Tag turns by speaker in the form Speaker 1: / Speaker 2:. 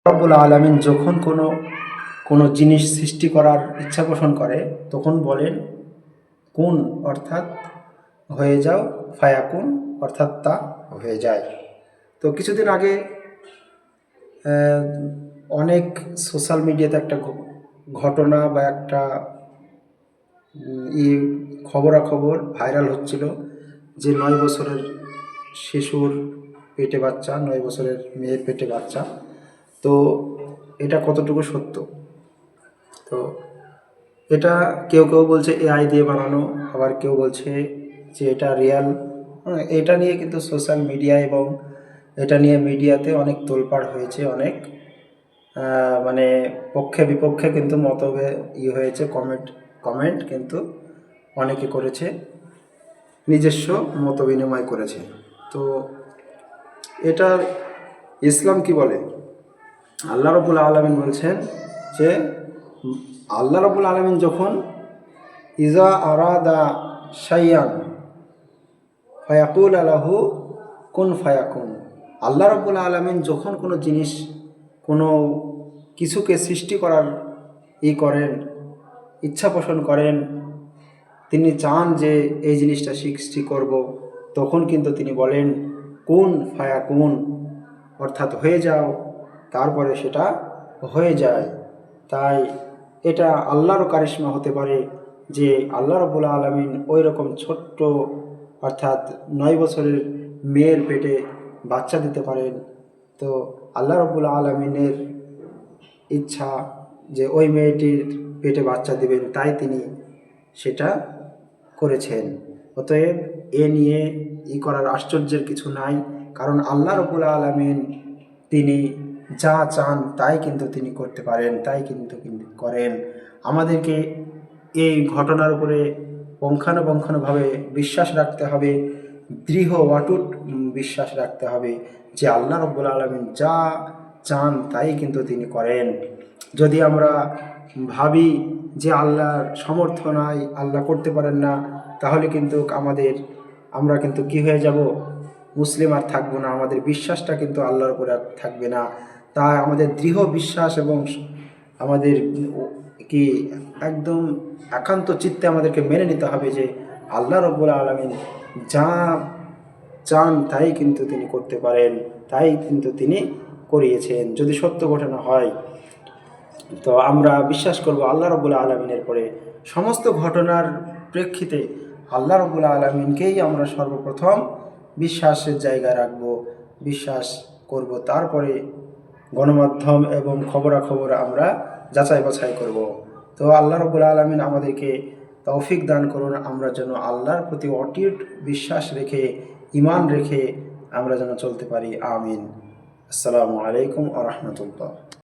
Speaker 1: রব্বুল আলামিন যখন কোনো জিনিস সৃষ্টি করার ইচ্ছা পোষণ করে তখন বলেন কুন, অর্থাৎ হয়ে যাও, ফায়াকুন অর্থাৎ তা হয়ে যায়। তো কিছুদিন আগে আহ, অনেক সোশ্যাল মিডিয়াতে একটা ঘটনা বা একটা খবরাখবর ভাইরাল হচ্ছিল যে 9 বছরের শিশুর পেটে বাচ্চা, 9 বছরের মেয়ের পেটে বাচ্চা। তো এটা কতটুকু সত্য? তো এটা কেউ কেউ বলছে এআই দিয়ে বানানো, আবার কেউ বলছে যে এটা রিয়াল। এটা নিয়ে কিন্তু সোশ্যাল মিডিয়া এবং এটা নিয়ে মিডিয়াতে অনেক তোলপাড় হয়েছে, অনেক মানে পক্ষে বিপক্ষে কিন্তু হয়েছে, কমেন্ট কমেন্ট কিন্তু অনেকে করেছে, নিজস্ব মত বিনিময় করেছে। তো এটা ইসলাম কি বলে? আল্লাহ রাব্বুল আলামিন বলছেন যে আল্লাহ রাব্বুল আলামিন যখন ইজা আরাদা শাইয়ান ফায়াকুল আলাহু কুন ফায়াকুন, আল্লাহ রাব্বুল আলামিন যখন কোনো জিনিস, কোনো কিছুকে সৃষ্টি করার করেন, ইচ্ছা পোষণ করেন, তিনি চান যে এই জিনিসটা সৃষ্টি করব, তখন কিন্তু তিনি বলেন কুন ফায়াকুন, অর্থাৎ হয়ে যাও, তারপরে সেটা হয়ে যায়। তাই এটা আল্লাহরও কারিশমা হতে পারে যে আল্লাহ রাব্বুল আলামিন ওই রকম ছোট্ট, অর্থাৎ 9 বছরের মেয়ের পেটে বাচ্চা দিতে পারেন। তো আল্লাহ রাব্বুল আলামিনের ইচ্ছা যে ওই মেয়েটির পেটে বাচ্চা দিবেন, তাই তিনি সেটা করেছেন। অতএব এ নিয়ে করার আশ্চর্যের কিছু নাই, কারণ আল্লাহ রাব্বুল আলামিন তিনি যা চান তাই কিন্তু তিনি করতে পারেন, তাই কিন্তু করেন। আমাদেরকে এই ঘটনার উপরে পুঙ্খানুপুঙ্খভাবে বিশ্বাস রাখতে হবে, দৃঢ় অটুট বিশ্বাস রাখতে হবে যে আল্লাহ রাব্বুল আলামিন যা চান তাই কিন্তু তিনি করেন। যদি আমরা ভাবি যে আল্লাহর সামর্থ্য নাই, আল্লাহ করতে পারেন না, তাহলে কিন্তু আমরা কিন্তু কি হয়ে যাব? মুসলিম আর থাকবো না, আমাদের বিশ্বাসটা কিন্তু আল্লাহর উপরে আর থাকবে না। তাই আমাদের দৃঢ় বিশ্বাস এবং আমাদের কি একদম একান্ত চিত্তে আমাদেরকে মেনে নিতে হবে যে আল্লাহ রাব্বুল আলামিন যা চান তাই কিন্তু তিনি করতে পারেন, তাই কিন্তু তিনি করিয়েছেন। যদি সত্য ঘটনা হয় তো আমরা বিশ্বাস করব আল্লাহ রাব্বুল আলামিনের পরে। সমস্ত ঘটনার প্রেক্ষিতে আল্লাহ রাব্বুল আলামিনকেই আমরা সর্বপ্রথম বিশ্বাসের জায়গায় রাখব, বিশ্বাস করব, তারপরে গণমাধ্যম এবং খবরাখবর আমরা যাচাই বাছাই করব। তো আল্লাহ রাব্বুল আলামিন আমাদেরকে তৌফিক দান করুন, আমরা যেন আল্লাহর প্রতি অটুট বিশ্বাস রেখে, ঈমান রেখে আমরা যেন চলতে পারি। আমিন। আসসালামু আলাইকুম ওয়া রাহমাতুল্লাহ।